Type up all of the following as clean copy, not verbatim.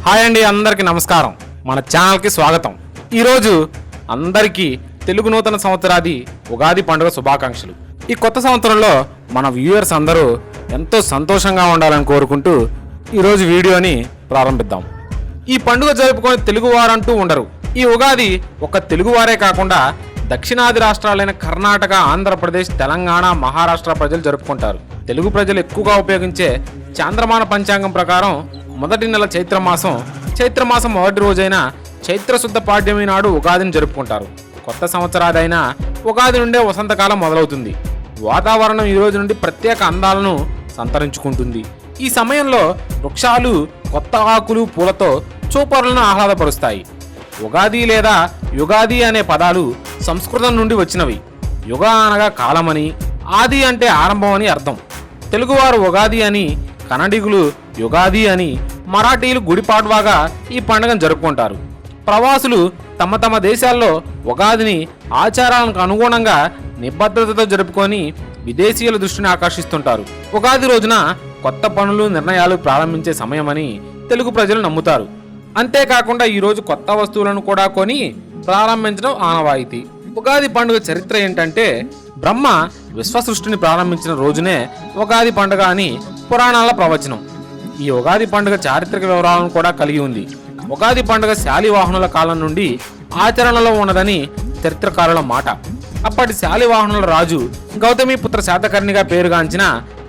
Hi అండి, అందరికీ నమస్కారం. మన ఛానల్కి స్వాగతం. ఈరోజు అందరికీ తెలుగు నూతన సంవత్సరాది ఉగాది పండుగ శుభాకాంక్షలు. ఈ కొత్త సంవత్సరంలో మన వ్యూయర్స్ అందరూ ఎంతో సంతోషంగా ఉండాలని కోరుకుంటూ ఈరోజు వీడియోని ప్రారంభిద్దాం. ఈ పండుగ జరుపుకునే తెలుగు వారంటూ ఉండరు. ఈ ఉగాది ఒక్క తెలుగువారే కాకుండా దక్షిణాది రాష్ట్రాలైన కర్ణాటక, ఆంధ్రప్రదేశ్, తెలంగాణ, మహారాష్ట్ర ప్రజలు జరుపుకుంటారు. తెలుగు ప్రజలు ఎక్కువగా ఉపయోగించే చాంద్రమాన పంచాంగం ప్రకారం మొదటి నెల చైత్రమాసం మొదటి రోజైన చైత్రశుద్ధ పాడ్యమి నాడు ఉగాదిని జరుపుకుంటారు. కొత్త సంవత్సరాదైన ఉగాది నుండే వసంతకాలం మొదలవుతుంది. వాతావరణం ఈ రోజు నుండి ప్రత్యేక అందాలను సంతరించుకుంటుంది. ఈ సమయంలో వృక్షాలు కొత్త ఆకులు, పూలతో చూపరులను ఆహ్లాదపరుస్తాయి. ఉగాది లేదా యుగాది అనే పదాలు సంస్కృతం నుండి వచ్చినవి. యుగ అనగా కాలమని, ఆది అంటే ఆరంభం అని అర్థం. తెలుగువారు ఉగాది అని, కన్నడిగులు యుగాది అని, మరాఠీలు గుడిపాడ్వాగా ఈ పండుగను జరుపుకుంటారు. ప్రవాసులు తమ తమ దేశాల్లో ఉగాదిని ఆచారాలకు అనుగుణంగా నిబద్ధతతో జరుపుకొని విదేశీయుల దృష్టిని ఆకర్షిస్తుంటారు. ఉగాది రోజున కొత్త పనులు, నిర్ణయాలు ప్రారంభించే సమయమని తెలుగు ప్రజలు నమ్ముతారు. అంతేకాకుండా ఈరోజు కొత్త వస్తువులను కూడా కొని ప్రారంభించడం ఆనవాయితీ. ఉగాది పండుగ చరిత్ర ఏంటంటే, బ్రహ్మ విశ్వ సృష్టిని ప్రారంభించిన రోజునే ఉగాది పండుగ అని పురాణాల ప్రవచనం. ఈ ఉగాది పండుగ చారిత్రక వివరాలను కూడా కలిగి ఉంది. ఉగాది పండుగ శాలివాహనుల కాలం నుండి ఆచరణలో ఉన్నదని చరిత్రకారుల మాట. అప్పటి శాలివాహనుల రాజు గౌతమిపుత్ర శాతకర్ణిగా పేరుగాంచిన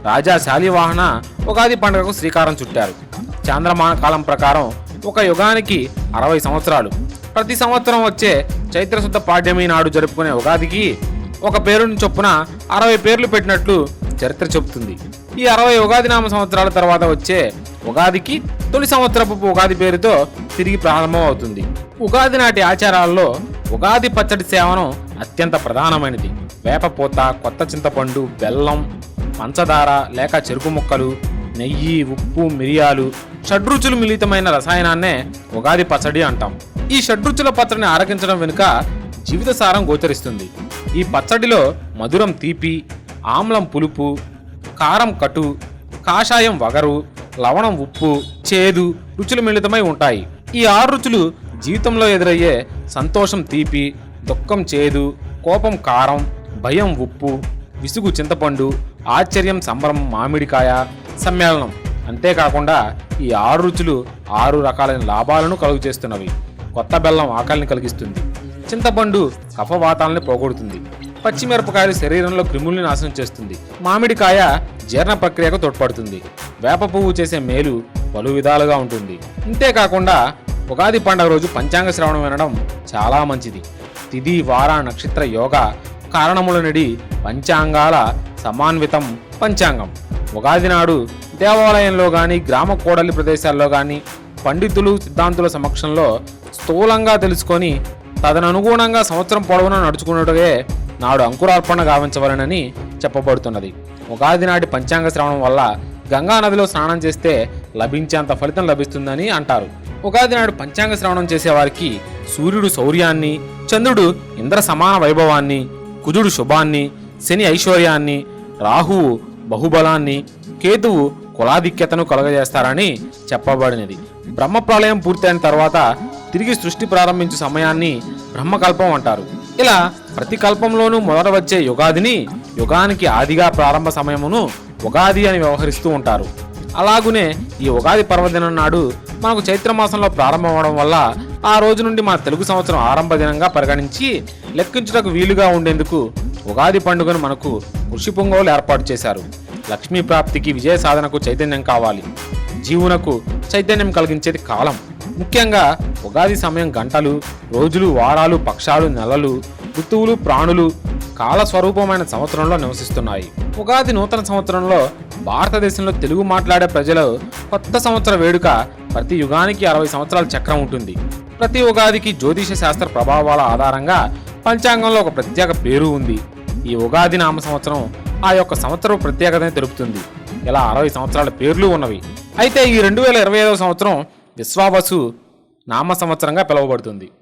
రాజా శాలివాహన ఉగాది పండుగకు శ్రీకారం చుట్టారు. చాంద్రమాన కాలం ప్రకారం ఒక యుగానికి 60 సంవత్సరాలు. ప్రతి సంవత్సరం వచ్చే చైత్రశుద్ధ పాడ్యమి నాడు జరుపుకునే ఉగాదికి ఒక పేరుని చొప్పున 60 పేర్లు పెట్టినట్లు చరిత్ర చెబుతుంది. ఈ 60 ఉగాది నామ సంవత్సరాల తర్వాత వచ్చే ఉగాదికి తొలి సంవత్సరపు ఉగాది పేరుతో తిరిగి ప్రారంభం అవుతుంది. ఉగాది నాటి ఆచారాల్లో ఉగాది పచ్చడి సేవనం అత్యంత ప్రధానమైనది. వేపపూత, కొత్త చింతపండు, బెల్లం, పంచదార లేక చెరుకు ముక్కలు, నెయ్యి, ఉప్పు, మిరియాలు, షడ్రుచులు మిళితమైన రసాయనాన్నే ఉగాది పచ్చడి అంటాం. ఈ షడ్రుచుల పచ్చడిని ఆరగించడం వెనుక జీవిత సారం గోచరిస్తుంది. ఈ పచ్చడిలో మధురం తీపి, ఆమ్లం పులుపు, కారం కటు, కాషాయం వగరు, లవణం ఉప్పు, చేదు రుచులు మిళితమై ఉంటాయి. ఈ 6 రుచులు జీవితంలో ఎదురయ్యే సంతోషం తీపి, దుఃఖం చేదు, కోపం కారం, భయం ఉప్పు, విసుగు చింతపండు, ఆశ్చర్యం సంబరం మామిడికాయ సమ్మేళనం. అంతేకాకుండా ఈ 6 రుచులు 6 రకాలైన లాభాలను కలుగు చేస్తున్నవి. కొత్త బెల్లం ఆకలిని కలిగిస్తుంది. చింతపండు కఫవాతాలని పోగొడుతుంది. పచ్చిమిరపకాయలు శరీరంలో క్రిముల్ని నాశనం చేస్తుంది. మామిడికాయ జీర్ణ ప్రక్రియకు తోడ్పడుతుంది. వేప పువ్వు చేసే మేలు పలు విధాలుగా ఉంటుంది. ఇంతేకాకుండా ఉగాది పండుగ రోజు పంచాంగ శ్రవణం వినడం చాలా మంచిది. తిథి, వార, నక్షత్ర, యోగ కారణముల నడి పంచాంగాల సమాన్వితం పంచాంగం. ఉగాది నాడు దేవాలయంలో కానీ, గ్రామ కోడలి ప్రదేశాల్లో కానీ పండితులు, సిద్ధాంతుల సమక్షంలో స్థూలంగా తెలుసుకొని తదననుగుణంగా సంవత్సరం పొడవునా నడుచుకున్నట్టుగా నాడు అంకురార్పణ గావించవలనని చెప్పబడుతున్నది. ఉగాది నాటి పంచాంగ శ్రవణం వల్ల గంగా నదిలో స్నానం చేస్తే లభించేంత ఫలితం లభిస్తుందని అంటారు. ఉగాది నాడు పంచాంగ శ్రవణం చేసేవారికి సూర్యుడు శౌర్యాన్ని, చంద్రుడు ఇంద్ర సమాన వైభవాన్ని, కుజుడు శుభాన్ని, శని ఐశ్వర్యాన్ని, రాహువు బహుబలాన్ని, కేతువు కులాధిక్యతను కలుగజేస్తారని చెప్పబడినది. బ్రహ్మప్రళయం పూర్తయిన తర్వాత తిరిగి సృష్టి ప్రారంభించే సమయాన్ని బ్రహ్మకల్పం అంటారు. ఇలా ప్రతి కల్పంలోనూ మొదట వచ్చే యుగాదిని యుగానికి ఆదిగా ప్రారంభ సమయమును ఉగాది అని వ్యవహరిస్తూ ఉంటారు. అలాగునే ఈ ఉగాది పర్వదినం నాడు మనకు చైత్రమాసంలో ప్రారంభమవడం వల్ల ఆ రోజు నుండి మన తెలుగు సంవత్సరం ఆరంభ దినంగా పరిగణించి లెక్కించుటకు వీలుగా ఉండేందుకు ఉగాది పండుగను మనకు ఋషి పుంగవులు ఏర్పాటు చేశారు. లక్ష్మీ ప్రాప్తికి, విజయ సాధనకు చైతన్యం కావాలి. జీవునకు చైతన్యం కలిగించేది కాలం. ముఖ్యంగా ఉగాది సమయం గంటలు, రోజులు, వారాలు, పక్షాలు, నెలలు, ఋతువులు, ప్రాణులు కాల స్వరూపమైన సంవత్సరంలో నివసిస్తున్నాయి. ఉగాది నూతన సంవత్సరంలో భారతదేశంలో తెలుగు మాట్లాడే ప్రజలు కొత్త సంవత్సర వేడుక ప్రతి యుగానికి 60 సంవత్సరాల చక్రం ఉంటుంది. ప్రతి ఉగాదికి జ్యోతిష శాస్త్ర ప్రభావాల ఆధారంగా పంచాంగంలో ఒక ప్రత్యేక పేరు ఉంది. ఈ ఉగాది నామ సంవత్సరం ఆ యొక్క సంవత్సరం ప్రత్యేకతని తెలుపుతుంది. ఇలా 60 సంవత్సరాల పేర్లు ఉన్నవి. అయితే ఈ 2025 సంవత్సరం విశ్వావసు నామ సంవత్సరంగా పిలువబడుతుంది.